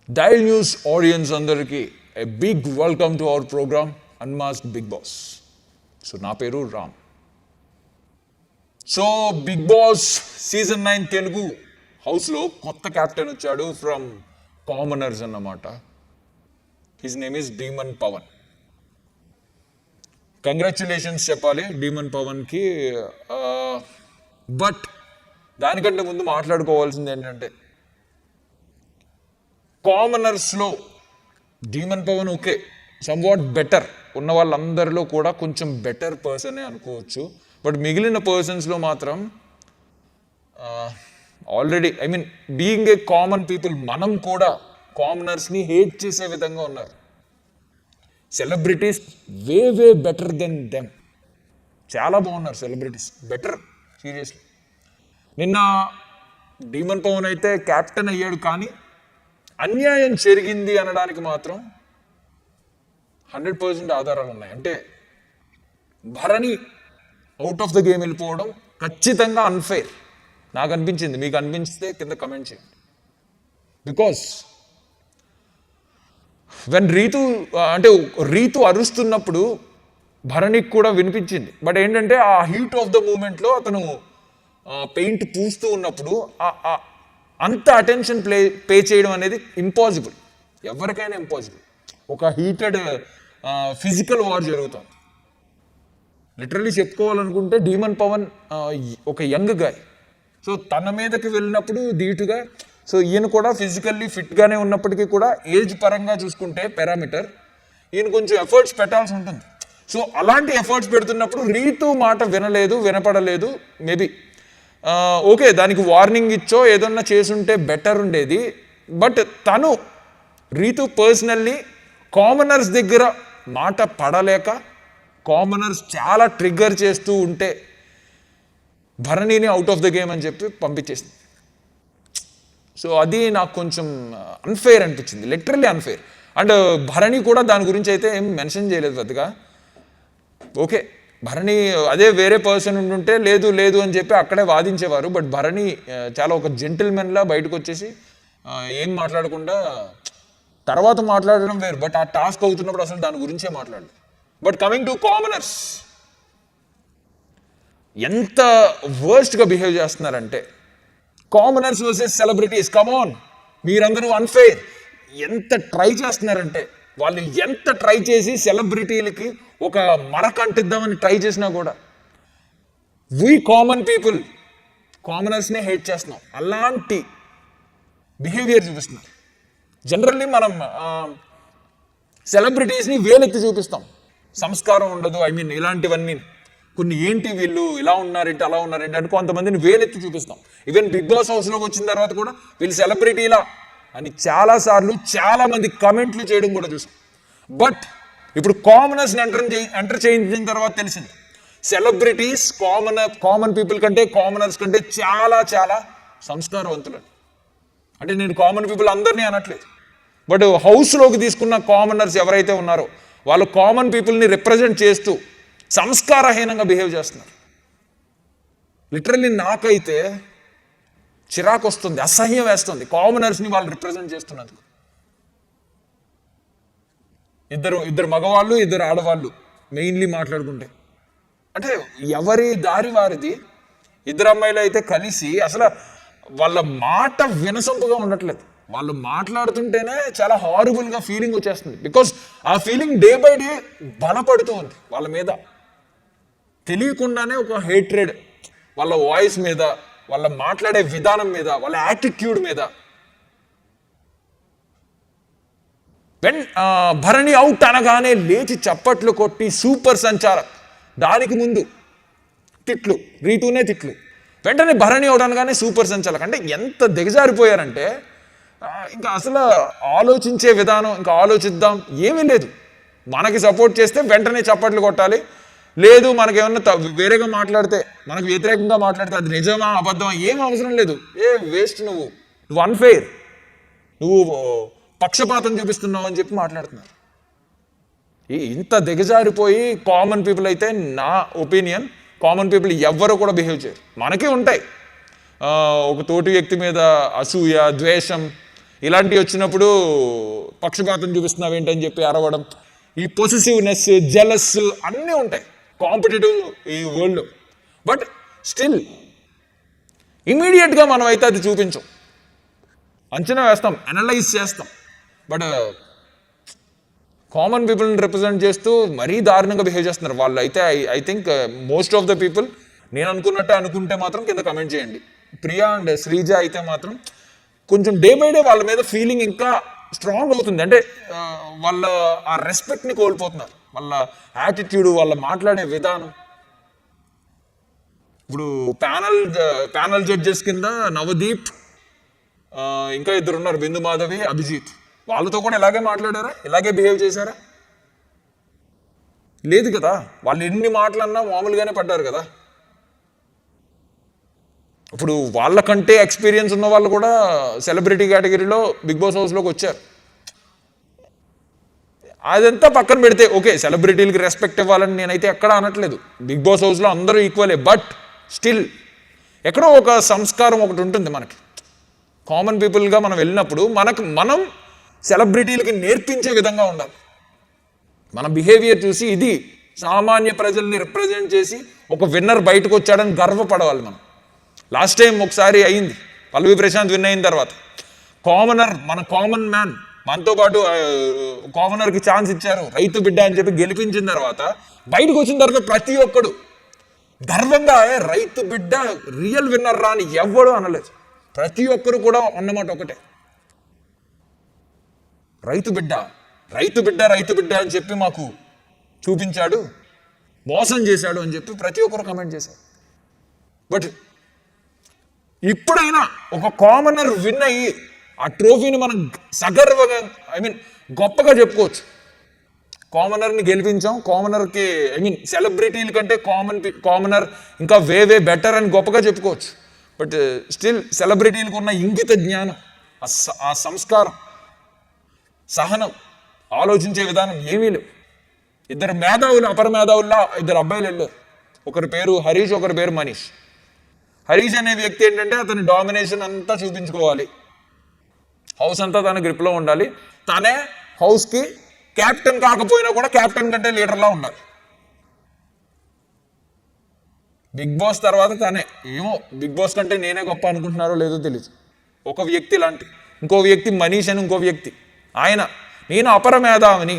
Dial news audience అందరికీ a big welcome to our program unmasked Bigg Boss. So నా పేరు Ram. So Bigg Boss season 9 Telugu హౌస్లో కొత్త captain వచ్చాడు ఫ్రమ్ కామనర్స్ అన్నమాట. His name is Demon Pavan. Congratulations చెప్పాలి Demon పవన్కి. బట్ దానికంటే ముందు మాట్లాడుకోవాల్సింది ఏంటంటే, కామనర్స్లో Demon Pavan okay somewhat better, ఉన్న వాళ్ళందరిలో కూడా కొంచెం బెటర్ పర్సనే అనుకోవచ్చు. బట్ మిగిలిన పర్సన్స్లో మాత్రం already being a common people మనం కూడా కామనర్స్ని హేట్ చేసే విధంగా ఉన్నారు. Celebrities way better than them. చాలా బాగున్నారు సెలబ్రిటీస్, బెటర్ సీరియస్లీ. నిన్న డీమన్ పవన్ అయితే క్యాప్టెన్ అయ్యాడు, కానీ అన్యాయం జరిగింది అనడానికి మాత్రం 100% ఆధారాలు ఉన్నాయి. అంటే Bharani out of the game వెళ్ళిపోవడం ఖచ్చితంగా అన్ఫెయిర్ నాకు అనిపించింది. మీకు అనిపించితే కింద కమెంట్ చేయండి. బికాస్ వెన్ రీతు అరుస్తున్నప్పుడు భరణికి కూడా వినిపించింది. బట్ ఏంటంటే ఆ హీట్ ఆఫ్ ద మూమెంట్లో అతను పెయింట్ పూస్తూ ఉన్నప్పుడు అంత అటెన్షన్ పే చేయడం అనేది ఇంపాసిబుల్, ఎవరికైనా ఇంపాసిబుల్. ఒక హీటెడ్ ఫిజికల్ వార్ జరుగుతుంది. లిటరల్లీ చెప్పుకోవాలనుకుంటే డీమన్ పవన్ ఒక యంగ్ గాయ్. సో తన మీదకి వెళ్ళినప్పుడు ధీటుగా, సో ఈయన కూడా ఫిజికల్లీ ఫిట్గానే ఉన్నప్పటికీ కూడా ఏజ్ పరంగా చూసుకుంటే పారామీటర్ ఈయన కొంచెం ఎఫర్ట్స్ పెట్టాల్సి ఉంటుంది. సో అలాంటి ఎఫర్ట్స్ పెడుతున్నప్పుడు రీతు మాట వినపడలేదు. మేబీ ఓకే, దానికి వార్నింగ్ ఇచ్చో ఏదన్నా చేసుంటే బెటర్ ఉండేది. బట్ తను రీతు పర్సనల్లీ కామనర్స్ దగ్గర మాట పడలేక, కామనర్స్ చాలా ట్రిగ్గర్ చేస్తూ ఉంటే భరణిని అవుట్ ఆఫ్ ద గేమ్ అని చెప్పి పంపించేసింది. సో అది నాకు కొంచెం అన్ఫెయిర్ అనిపించింది, లిటరల్లీ అన్ఫెయిర్. అండ్ భరణి కూడా దాని గురించి అయితే ఏం మెన్షన్ చేయలేదు పెద్దగా. ఓకే, భరణి అదే వేరే పర్సన్ ఉంటుంటే లేదు అని చెప్పి అక్కడే వాదించేవారు. బట్ భరణి చాలా ఒక జెంటిల్మెన్లా బయటకు వచ్చేసి ఏం మాట్లాడకుండా, తర్వాత మాట్లాడడం వేరు, బట్ ఆ టాస్క్ అవుతున్నప్పుడు అసలు దాని గురించే మాట్లాడలేదు. బట్ కమింగ్ టు కామనర్స్, ఎంత వర్స్ట్గా బిహేవ్ చేస్తున్నారంటే, కామనర్స్ వర్సెస్ సెలబ్రిటీస్, కమాన్ మీరందరూ అన్ఫెయిర్. ఎంత ట్రై చేస్తున్నారంటే, వాళ్ళు ఎంత ట్రై చేసి సెలబ్రిటీలకి ఒక మరక అంటిద్దామని ట్రై చేసినా కూడా వీ కామన్ పీపుల్ కామనర్స్నే హేట్ చేస్తున్నాం. అలాంటి బిహేవియర్ చూపిస్తున్నారు. జనరల్లీ మనం సెలబ్రిటీస్ని వేలెత్తి చూపిస్తాం, సంస్కారం ఉండదు, ఇలాంటివన్నీ కొన్ని, ఏంటి వీళ్ళు ఇలా ఉన్నారేంటి అలా ఉన్నారేంటి అని కొంతమందిని వేలెత్తి చూపిస్తాం. ఈవెన్ బిగ్ బాస్ హౌస్లోకి వచ్చిన తర్వాత కూడా వీళ్ళు సెలబ్రిటీలా అని చాలాసార్లు చాలామంది కమెంట్లు చేయడం కూడా చూసాం. బట్ ఇప్పుడు కామనర్స్ని ఎంటర్ చేయించిన తర్వాత తెలిసింది, సెలబ్రిటీస్ కామన్ పీపుల్ కంటే, కామనర్స్ కంటే చాలా చాలా సంస్కారవంతులు. అంటే నేను కామన్ పీపుల్ అందరినీ అనట్లేదు, బట్ హౌస్లోకి తీసుకున్న కామనర్స్ ఎవరైతే ఉన్నారో వాళ్ళు కామన్ పీపుల్ని రిప్రజెంట్ చేస్తూ సంస్కారహీనంగా బిహేవ్ చేస్తున్నారు. లిటరల్లీ నాకైతే చిరాకు వస్తుంది, అసహ్యం వేస్తుంది కామనర్స్ని వాళ్ళు రిప్రజెంట్ చేస్తున్నందుకు. ఇద్దరు మగవాళ్ళు, ఇద్దరు ఆడవాళ్ళు మెయిన్లీ మాట్లాడుకుంటే, అంటే ఎవరి దారి వారిది. ఇద్దరు అమ్మాయిలు అయితే కలిసి అసలు వాళ్ళ మాట వినసొంపుగా ఉండట్లేదు. వాళ్ళు మాట్లాడుతుంటేనే చాలా హారబుల్గా ఫీలింగ్ వచ్చేస్తుంది. బికాస్ ఆ ఫీలింగ్ డే బై డే బలపడుతూ ఉంది వాళ్ళ మీద. తెలియకుండానే ఒక హేట్రెడ్ వాళ్ళ వాయిస్ మీద, వాళ్ళ మాట్లాడే విధానం మీద, వాళ్ళ యాటిట్యూడ్ మీద. వెన్ భరణి అవుట్ అనగానే లేచి చప్పట్లు కొట్టి సూపర్ సంచారక్, దానికి ముందు తిట్లు, రీతూనే తిట్లు, వెంటనే భరణి అవుట్ అనగానే సూపర్ సంచాలక్. అంటే ఎంత దిగజారిపోయారంటే ఇంకా అసలు ఆలోచించే విధానం, ఇంకా ఆలోచిద్దాం ఏమీ లేదు. మనకి సపోర్ట్ చేస్తే వెంటనే చప్పట్లు కొట్టాలి, లేదు మనకేమన్నా వేరేగా మాట్లాడితే, మనకు వ్యతిరేకంగా మాట్లాడితే అది నిజమా అబద్ధమా ఏం అవసరం లేదు. వేస్ట్, నువ్వు అన్ఫెయిర్, నువ్వు పక్షపాతం చూపిస్తున్నావు అని చెప్పి మాట్లాడుతున్నారు. ఇంత దిగజారిపోయి కామన్ పీపుల్ అయితే, నా ఒపీనియన్, కామన్ పీపుల్ ఎవ్వరు కూడా బిహేవ్ చేయరు. మనకే ఉంటాయి ఒక తోటి వ్యక్తి మీద అసూయ, ద్వేషం, ఇలాంటివి వచ్చినప్పుడు పక్షపాతం చూపిస్తున్నావు ఏంటని చెప్పి అరవడం, ఈ పొసెసివ్నెస్, జెలస్ అన్నీ ఉంటాయి కాంపిటేటివ్ ఈ వరల్డ్లో. బట్ స్టిల్ ఇమీడియట్గా మనం అయితే అది చూపించం, అంచనా వేస్తాం, అనలైజ్ చేస్తాం. బట్ కామన్ పీపుల్ని రిప్రజెంట్ చేస్తూ మరీ దారుణంగా బిహేవ్ చేస్తున్నారు వాళ్ళు. అయితే I think most of the people నేను అనుకున్నట్టే అనుకుంటే మాత్రం కింద కమెంట్ చేయండి. ప్రియా అండ్ శ్రీజ అయితే మాత్రం కొంచెం డే బై డే వాళ్ళ మీద ఫీలింగ్ ఇంకా స్ట్రాంగ్ అవుతుంది. అంటే వాళ్ళ ఆ రెస్పెక్ట్ని కోల్పోతున్నారు, వాళ్ళ యాటిట్యూడ్, వాళ్ళ మాట్లాడే విధానం. ఇప్పుడు ప్యానల్ జడ్జెస్ కింద నవదీప్, ఇంకా ఇద్దరు ఉన్నారు, బిందు మాధవి, అభిజిత్. వాళ్ళతో కూడా ఇలాగే మాట్లాడారా, ఇలాగే బిహేవ్ చేశారా? లేదు కదా. వాళ్ళు ఎన్ని మాటలన్నా మామూలుగానే పడ్డారు కదా. ఇప్పుడు వాళ్ళకంటే ఎక్స్పీరియన్స్ ఉన్న వాళ్ళు కూడా సెలబ్రిటీ కేటగిరీలో బిగ్ బాస్ హౌస్లోకి వచ్చారు. అదంతా పక్కన పెడితే ఓకే, సెలబ్రిటీలకి రెస్పెక్ట్ ఇవ్వాలని నేనైతే ఎక్కడా అనట్లేదు. బిగ్ బాస్ హౌస్లో అందరూ ఈక్వలే. బట్ స్టిల్ ఎక్కడో ఒక సంస్కారం ఒకటి ఉంటుంది మనకి. కామన్ పీపుల్గా మనం వెళ్ళినప్పుడు మనం సెలబ్రిటీలకి నేర్పించే విధంగా ఉండాలి. మన బిహేవియర్ చూసి ఇది సామాన్య ప్రజల్ని రిప్రజెంట్ చేసి ఒక విన్నర్ బయటకు వచ్చాడని గర్వపడవాలి మనం. లాస్ట్ టైం ఒకసారి అయింది, పల్లవి ప్రశాంత్ విన్ అయిన తర్వాత కామనర్, మన కామన్ మ్యాన్, మనతో పాటు కామనర్కి ఛాన్స్ ఇచ్చారు, రైతు బిడ్డ అని చెప్పి గెలిపించిన తర్వాత బయటకు వచ్చిన తర్వాత ప్రతి ఒక్కడు గర్వంగా రైతు బిడ్డ రియల్ విన్నర్ రా అని ఎవ్వడూ అనలేదు. ప్రతి ఒక్కరు కూడా అన్నమాట ఒకటే, రైతు బిడ్డ రైతు బిడ్డ రైతు బిడ్డ అని చెప్పి మాకు చూపించాడు, మోసం చేశాడు అని చెప్పి ప్రతి ఒక్కరు కమెంట్ చేశారు. బట్ ఇప్పుడైనా ఒక కామనర్ విన్ అయ్యి ఆ ట్రోఫీని మనం సగర్వంగా, గొప్పగా చెప్పుకోవచ్చు. కామనర్ని గెలిపించాం, కామనర్కి సెలబ్రిటీల కంటే కామనర్ ఇంకా వే బెటర్ అని గొప్పగా చెప్పుకోవచ్చు. బట్ స్టిల్ సెలబ్రిటీలకు ఉన్న ఇంగిత జ్ఞానం, ఆ సంస్కారం, సహనం, ఆలోచించే విధానం ఏమీ లేవు. ఇద్దరు మేధావులు, అపర మేధావుల్లా ఇద్దరు అబ్బాయిలు వెళ్ళారు. ఒకరి పేరు హరీష్, ఒకరి పేరు మనీష్. హరీష్ అనే వ్యక్తి ఏంటంటే అతని డామినేషన్ అంతా చూపించుకోవాలి, హౌస్ అంతా తన గ్రిప్లో ఉండాలి, తనే హౌస్కి క్యాప్టెన్ కాకపోయినా కూడా క్యాప్టెన్ కంటే లీడర్లా ఉండాలి. బిగ్ బాస్ తర్వాత తనే ఏమో బిగ్ బాస్ కంటే నేనే గొప్ప అనుకుంటున్నారో లేదో తెలియదు. ఒక వ్యక్తి లాంటి, ఇంకో వ్యక్తి మనీష్ అని ఇంకో వ్యక్తి, ఆయన నేను అపర మేధావిని,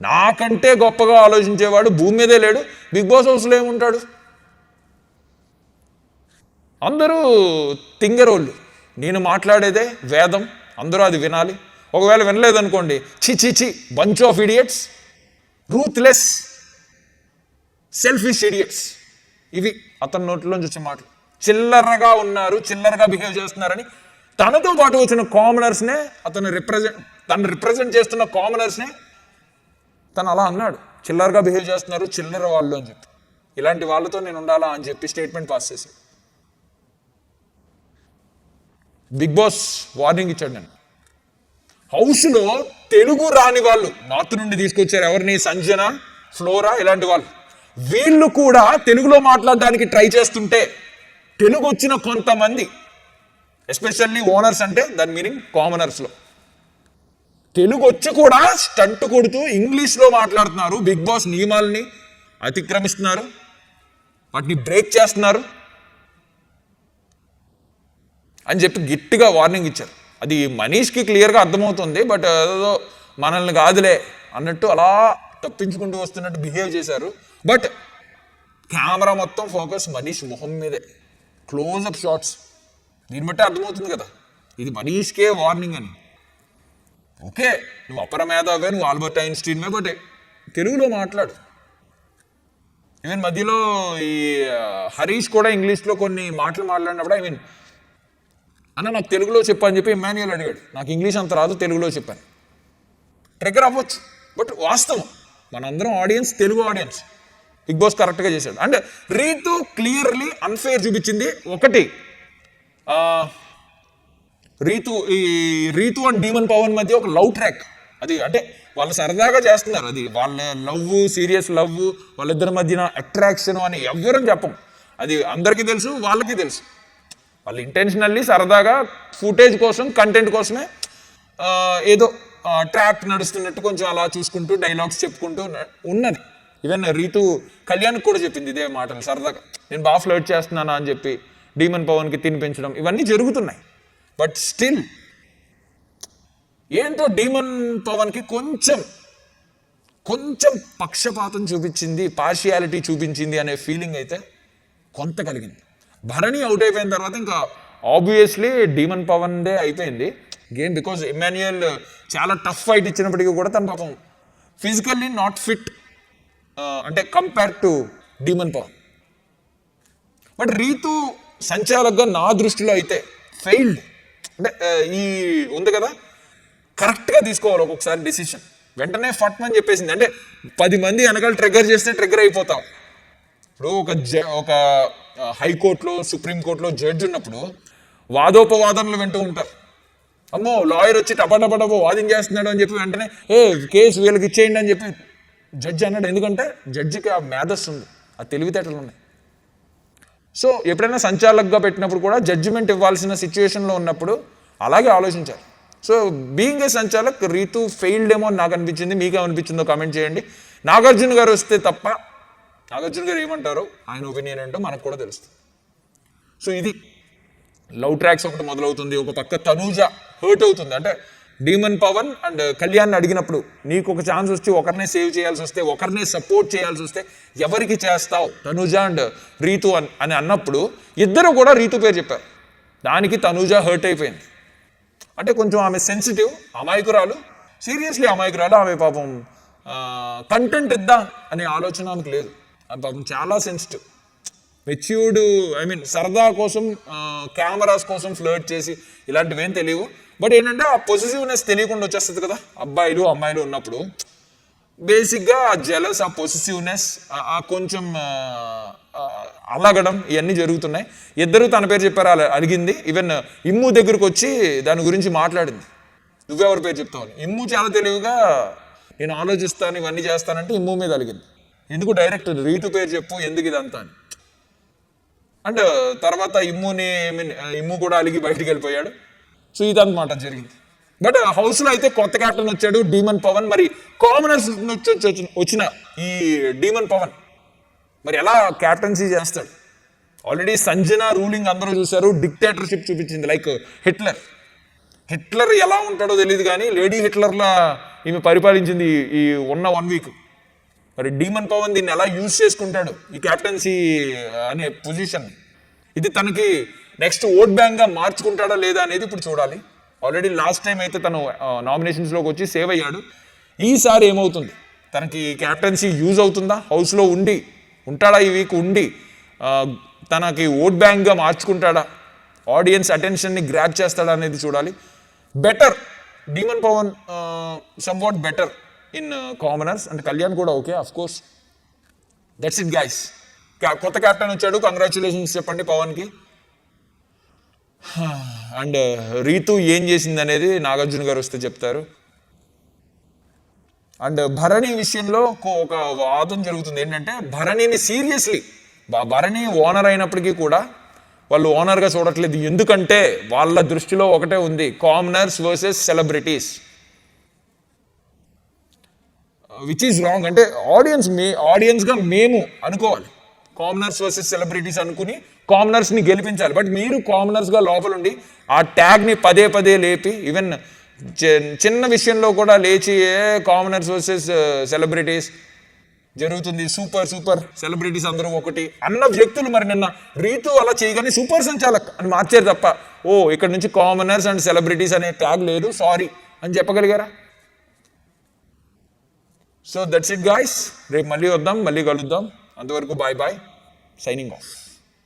నాకంటే గొప్పగా ఆలోచించేవాడు భూమి మీదే లేడు, బిగ్ బాస్ హౌస్లో ఏముంటాడు? అందరూ తింగరోళ్ళు, నేను మాట్లాడేదే వేదం, అందరూ అది వినాలి. ఒకవేళ వినలేదనుకోండి, చి bunch of idiots, ruthless, selfish idiots. ఇవి అతని నోట్లోంచి వచ్చే మాటలు. చిల్లరగా ఉన్నారు, చిల్లరగా బిహేవ్ చేస్తున్నారని తనతో పాటు వచ్చిన కామనర్స్నే తను రిప్రజెంట్ చేస్తున్న కామనర్స్నే తను అలా అన్నాడు, చిల్లరగా బిహేవ్ చేస్తున్నారు, చిల్లర వాళ్ళు అని చెప్పి. ఇలాంటి వాళ్ళతో నేను ఉండాలా అని చెప్పి స్టేట్మెంట్ పాస్ చేశాడు. బిగ్ బాస్ వార్నింగ్ ఇచ్చాడు. నేను హౌస్లో తెలుగు రాని వాళ్ళు నార్త్ నుండి తీసుకొచ్చారు, ఎవరిని, సంజన, ఫ్లోరా, ఇలాంటి వాళ్ళు. వీళ్ళు కూడా తెలుగులో మాట్లాడడానికి ట్రై చేస్తుంటే తెలుగు వచ్చిన కొంతమంది, ఎస్పెషల్లీ ఓనర్స్, అంటే దాని మీనింగ్ కామనర్స్లో, తెలుగు వచ్చి కూడా స్టంట్ కొడుతూ ఇంగ్లీష్లో మాట్లాడుతున్నారు, బిగ్ బాస్ నియమాలని అతిక్రమిస్తున్నారు, వాటిని బ్రేక్ చేస్తున్నారు అని చెప్పి గట్టిగా వార్నింగ్ ఇచ్చారు. అది మనీష్కి క్లియర్గా అర్థమవుతుంది. బట్ ఏదో మనల్ని కాదులే అన్నట్టు అలా తప్పించుకుంటూ వస్తున్నట్టు బిహేవ్ చేశారు. బట్ కెమెరా మొత్తం ఫోకస్ మనీష్ మొహం మీదే, క్లోజ్అప్ షాట్స్. దీన్ని బట్టి అర్థమవుతుంది కదా ఇది మనీష్కే వార్నింగ్ అని. ఓకే, నువ్వు అపర మేధావే, నువ్వు ఆల్బర్ట్ ఐన్స్టీన్వే, బట్ తెలుగులో మాట్లాడు. ఈవెన్ మధ్యలో ఈ హరీష్ కూడా ఇంగ్లీష్లో కొన్ని మాటలు మాట్లాడినప్పుడు అన్న నాకు తెలుగులో చెప్పని చెప్పి ఇమాన్యుయల్ అడిగాడు. నాకు ఇంగ్లీష్ అంత రాదు, తెలుగులో చెప్పాను. ట్రిగర్ అవ్వచ్చు, బట్ వాస్తవం. మనందరం audience, Telugu audience. Bigg Boss కరెక్ట్గా చేశాడు. అండ్ రీతు క్లియర్లీ అన్ఫేర్ చూపించింది. ఒకటి, రీతు అండ్ డీమన్ పవన్ మధ్య ఒక లవ్ ట్రాక్. అది అంటే వాళ్ళు సరదాగా చేస్తున్నారు, అది వాళ్ళ లవ్, సీరియస్ లవ్, వాళ్ళిద్దరి మధ్యన అట్రాక్షన్ అని ఎవ్వరం చెప్పం. అది అందరికీ తెలుసు, వాళ్ళకి తెలుసు. వాళ్ళు ఇంటెన్షనల్లీ సరదాగా ఫుటేజ్ కోసం కంటెంట్ కోసమే ఏదో ట్రాక్ నడుస్తున్నట్టు కొంచెం అలా చూసుకుంటూ డైలాగ్స్ చెప్పుకుంటూ ఉన్నది. ఈవెన్ రీతు కళ్యాణ్కి కూడా చెప్పింది ఇదే మాటలు సరదాగా, నేను బాగా ఫ్లర్ట్ చేస్తున్నానా అని చెప్పి డీమన్ పవన్కి తినిపించడం ఇవన్నీ జరుగుతున్నాయి. బట్ స్టిల్ ఏంటో డీమన్ పవన్కి కొంచెం పక్షపాతం చూపించింది, పార్షియాలిటీ చూపించింది అనే ఫీలింగ్ అయితే కొంత కలిగింది. భరణి అవుట్ అయిపోయిన తర్వాత ఇంకా ఆబ్వియస్లీ డీమన్ పవన్దే అయిపోయింది గేమ్. బికాజ్ ఇమాన్యుయల్ చాలా టఫ్ ఫైట్ ఇచ్చినప్పటికీ కూడా తన పాపం ఫిజికల్లీ నాట్ ఫిట్ అంటే compare to Demon Pavan. But Rithu సంచాలకుగా నా దృష్టిలో అయితే ఫెయిల్డ్. అంటే ఈ ఉంది కదా, కరెక్ట్గా తీసుకోవాలి ఒక్కొక్కసారి డెసిషన్. వెంటనే ఫట్ అని చెప్పేసింది అంటే 10 మంది వెనకాల ట్రిగ్గర్ చేస్తే ట్రిగ్గర్ అయిపోతాం. ఇప్పుడు ఒక హైకోర్టులో సుప్రీంకోర్టులో జడ్జి ఉన్నప్పుడు వాదోపవాదనలు వింటూ ఉంటారు. అమ్మో లాయర్ వచ్చి టపటపటపో వాదించేస్తున్నాడు అని చెప్పి వెంటనే కేసు వీళ్ళకి ఇచ్చేయండి అని చెప్పి జడ్జి అన్నాడు. ఎందుకంటే జడ్జికి ఆ మేధస్సు ఉంది, ఆ తెలివితేటలు ఉన్నాయి. సో ఎప్పుడైనా సంచాలకుగా పెట్టినప్పుడు కూడా జడ్జిమెంట్ ఇవ్వాల్సిన సిచ్యువేషన్లో ఉన్నప్పుడు అలాగే ఆలోచించాలి. సో బీయింగ్ ఏ సంచాలక్ రీతు ఫెయిల్డ్ ఏమో అని నాకు అనిపించింది. మీకు ఏమనిపించిందో కామెంట్ చేయండి. నాగార్జున గారు వస్తే తప్ప నాగార్జున గారు ఏమంటారో ఆయన ఒపీనియన్ ఏంటో మనకు కూడా తెలుస్తుంది. సో ఇది లవ్ ట్రాక్స్ ఒకటి మొదలవుతుంది. ఒక పక్క తనూజ హర్ట్ అవుతుంది. అంటే డీమన్ పవన్ అండ్ కళ్యాణ్ అడిగినప్పుడు నీకు ఒక ఛాన్స్ వచ్చి ఒకరినే సేవ్ చేయాల్సి వస్తే, ఒకరినే సపోర్ట్ చేయాల్సి వస్తే ఎవరికి చేస్తావు తనూజ అండ్ రీతు అని అన్నప్పుడు ఇద్దరు కూడా రీతు పేరు చెప్పారు. దానికి తనూజ హర్ట్ అయిపోయింది. అంటే కొంచెం ఆమె సెన్సిటివ్, అమాయకురాలు, సీరియస్లీ అమాయకురాలు. ఆమె పాపం కంటెంట్ ఇద్దాం అనే ఆలోచన ఆమెకు లేదు. ఆమె పాపం చాలా సెన్సిటివ్, మెచ్యూర్డ్. సరదా కోసం కెమెరాస్ కోసం ఫ్లర్ట్ చేసి ఇలాంటివి ఏం తెలియవు. బట్ ఏంటంటే ఆ పొజిటివ్నెస్ తెలియకుండా వచ్చేస్తుంది కదా అబ్బాయిలు అమ్మాయిలు ఉన్నప్పుడు. బేసిక్గా ఆ జెలస్, ఆ పొజిటివ్నెస్, ఆ కొంచెం అలగడం ఇవన్నీ జరుగుతున్నాయి. ఇద్దరు తన పేరు చెప్పారు అడిగింది. ఈవెన్ ఇమ్ము దగ్గరకు వచ్చి దాని గురించి మాట్లాడింది. నువ్వెవరి పేరు చెప్తావు? ఇమ్ము చాలా తెలివిగా నేను ఆలోచిస్తాను ఇవన్నీ చేస్తానంటే ఇమ్ము మీద అలిగింది. ఎందుకు డైరెక్ట్ రీతు పేరు చెప్పు, ఎందుకు ఇదంతా అని. అండ్ తర్వాత ఇమ్ము కూడా అలిగి బయటికి వెళ్ళిపోయాడు. సో ఇదన్నమాట జరిగింది. బట్ హౌస్లో అయితే కొత్త క్యాప్టెన్ వచ్చాడు డీమన్ పవన్. మరి కామనర్స్ వచ్చిన ఈ డీమన్ పవన్ మరి ఎలా క్యాప్టెన్సీ చేస్తాడు? ఆల్రెడీ సంజన రూలింగ్ అందరూ చూశారు, డిక్టేటర్షిప్ చూపించింది. లైక్ హిట్లర్ ఎలా ఉంటాడో తెలియదు కానీ లేడీ హిట్లర్లా ఈమె పరిపాలించింది ఈ ఉన్న 1 వీక్. మరి డీమన్ పవన్ దీన్ని ఎలా యూజ్ చేసుకుంటాడు ఈ క్యాప్టెన్సీ అనే పొజిషన్? ఇది తనకి నెక్స్ట్ ఓట్ బ్యాంక్గా మార్చుకుంటాడా లేదా అనేది ఇప్పుడు చూడాలి. ఆల్రెడీ లాస్ట్ టైం అయితే తను నామినేషన్స్లోకి వచ్చి సేవ్ అయ్యాడు. ఈసారి ఏమవుతుంది? తనకి క్యాప్టెన్సీ యూజ్ అవుతుందా? హౌస్లో ఉంటాడా ఈ వీక్ ఉండి తనకి ఓట్ బ్యాంక్గా మార్చుకుంటాడా? ఆడియన్స్ అటెన్షన్ని గ్రాప్ చేస్తాడా అనేది చూడాలి. Better Demon Pavan somewhat better in commoners and Kalyan కూడా okay of course. That's it guys. కొత్త క్యాప్టెన్ వచ్చాడు, కంగ్రాచులేషన్స్ చెప్పండి పవన్కి. అండ్ రీతు ఏం చేసింది అనేది నాగార్జున గారు వస్తే చెప్తారు. అండ్ భరణి విషయంలో ఒక వాదం జరుగుతుంది. ఏంటంటే భరణిని సీరియస్లీ భరణి ఓనర్ అయినప్పటికీ కూడా వాళ్ళు ఓనర్గా చూడట్లేదు. ఎందుకంటే వాళ్ళ దృష్టిలో ఒకటే ఉంది, commoners versus celebrities, which is wrong. అంటే ఆడియన్స్గా మేము అనుకోవాలి, కామనర్స్ వర్సెస్ సెలబ్రిటీస్ అనుకుని కామనర్స్ని గెలిపించాలి. బట్ మీరు కామనర్స్గా లోపలుండి ఆ ట్యాగ్ని పదే లేపి ఈవెన్ చిన్న విషయంలో కూడా లేచి కామనర్స్ వర్సెస్ సెలబ్రిటీస్ జరుగుతుంది, సూపర్ సెలబ్రిటీస్ అందరూ ఒకటి అన్న వ్యక్తులు మరి నిన్న రీతు అలా చేయగానే సూపర్ సంచాలక్ అని మార్చారు తప్ప ఇక్కడ నుంచి కామనర్స్ అండ్ సెలబ్రిటీస్ అనే ట్యాగ్ లేదు సారీ అని చెప్పగలిగారా? So that's it guys. రేపు మళ్ళీ వద్దాం, మళ్ళీ కలుద్దాం. అంతవరకు బాయ్ సైనింగ్ ఆఫ్.